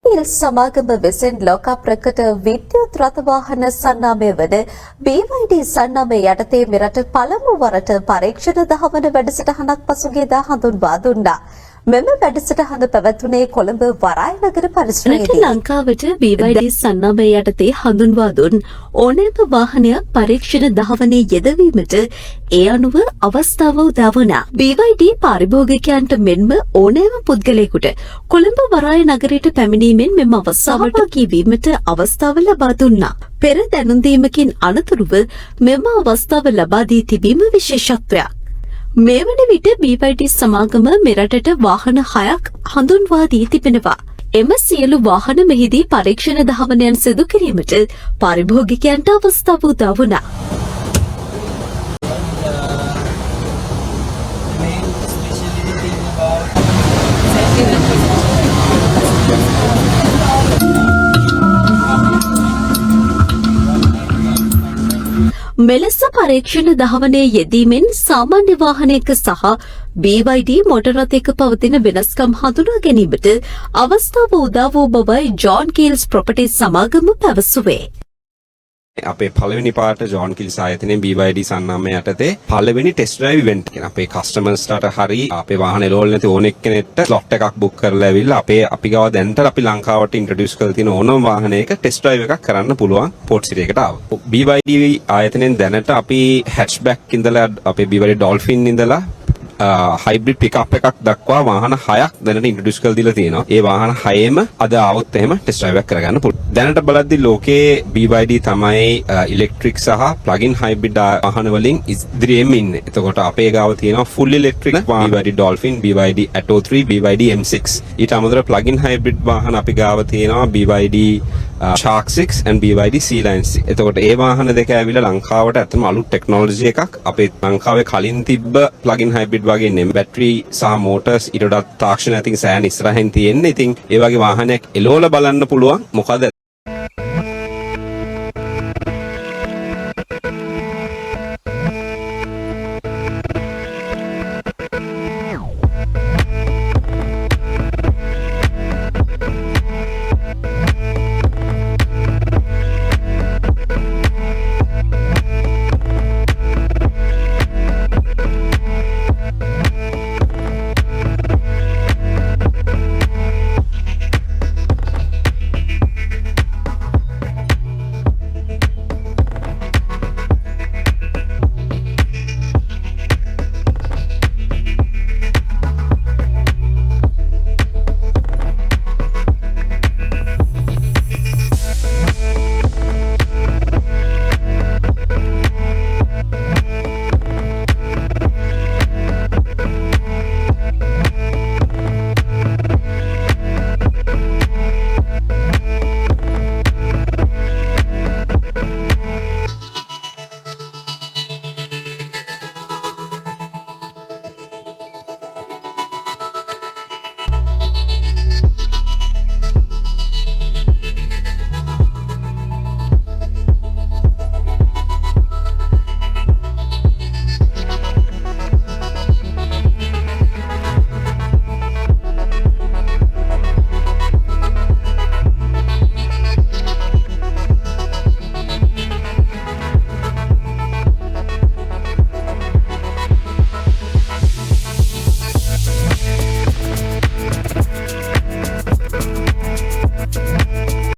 සමාගම විසින් ලෝක ප්‍රකට විද්‍යුත් රථ වාහන සන්නාමය වන BYD සන්නාමය යටතේ මෙරට පළමු වරට පරීක්ෂණ දහවන වැඩසටහනක් පසුගියදා හඳුන්වා දුන්නා. මෙම වැඩසටහන පැවැත්වුණේ කොළඹ වරාය නගර පරිශ්‍රයේදී. ලංකාවට BYD සන්නාමය යටතේ හඳුන්වා දුන් ඕනෑම වාහනයක් පරීක්ෂණ දහවනේ යෙදවීමට ඒ අනුව අවස්ථාව උදා වුණා. BYD පාරිභෝගිකයන්ට මෙන්ම ඕනෑම පුද්ගලයෙකුට කොළඹ වරාය නගරයට පැමිණීමෙන් මෙම අවස්ථාවට කීවීමට අවස්ථාව ලබා දුන්නා. පෙර දැනුම් දීමකින් අනතුරුව මෙම අවස්ථාව ලබා දී තිබීම විශේෂත්වයක්. මේ වන විට BYD සමාගම මෙරටට වාහන 6ක් හඳුන්වා දී තිබෙනවා. එම සියලු වාහන මෙහිදී පරීක්ෂණ දහවනයන් සිදු කිරීමට පාරිභෝගිකයන්ට අවස්ථාව උදා වුණා. මෙලෙස පරීක්ෂණ දහවනේ යෙදීමෙන් සාමාන්‍ය වාහනයක සහ BYD මොටර රථයක පවතින වෙනස්කම් හඳුනා ගැනීමට අවස්ථාව උදා වූ බවයි ජෝන් කීල්ස් ප්‍රොපර්ටීස් සමාගම පැවසුවේ. අපේ පළවෙනි පාට ජෝන් කිල්ස් ආයතනයේ BYD සන්නාමය යටතේ පළවෙනි ටෙස්ට් ඩ්‍රයිව් ඉවෙන්ට් එක. අපේ කස්ටමර්ස්ලාට හරි අපේ වාහනේ එලෝල් නැති ඕන එක්කෙනෙක්ට ස්ලොට් එකක් බුක් කරලා ඇවිල්ලා අපි ගාව දැන්ට අපි ලංකාවට ඉන්ට්‍රොඩියුස් කරලා තියෙන ඕනම වාහනයක ටෙස්ට් ඩ්‍රයිව් එකක් කරන්න පුළුවන් පෝට් සිටි එකට ආවා. BYD ආයතනයෙන් දැනට අපි හැච්බැක් ඉඳලා අපේ BYD ඩොල්ෆින් ඉඳලා හයිබ්‍රිඩ් පිකප් එකක් දක්වා වාහන 6ක් දැනට ඉන්ට්‍රොඩියුස් කරලා දීලා තියෙනවා. ඒ වාහන 6ෙම අද ආවොත් එහෙම ටෙස්ට් ඩ්‍රයිව් එකක් කරගන්න පුළුවන්. දැනට බලද්දි ලෝකයේ BYD තමයි ඉලෙක්ට්‍රික් සහ ප්ලග්-ඉන් හයිබ්‍රිඩ් වාහන වලින් ඉදිරියෙම ඉන්නේ. එතකොට අපේ ගාව තියෙනවා full electric BYD Dolphin, BYD Atto 3, BYD M6. ඊට අමතරව ප්ලග්-ඉන් හයිබ්‍රිඩ් වාහන අපි ගාව තියෙනවා BYD Shark 6 and BYD Sea Lion 6. එතකොට ඒ වාහන දෙක ඇවිල්ලා ලංකාවට ඇත්තම අලුත් ටෙක්නොලොජි එකක්. අපේ ලංකාවේ කලින් තිබ්බ ප්ලග්-ඉන් හයිබ්‍රිඩ් වගේ නෙමෙයි. බැටරි සහ මෝටර්ස් ඊට වඩා තාක්ෂණ ඇතින් සෑහෙන ඉස්සරහින් තියෙන්නේ. ඉතින් ඒ වගේ වාහනයක් එලෝලා බලන්න පුළුවන්. මොකද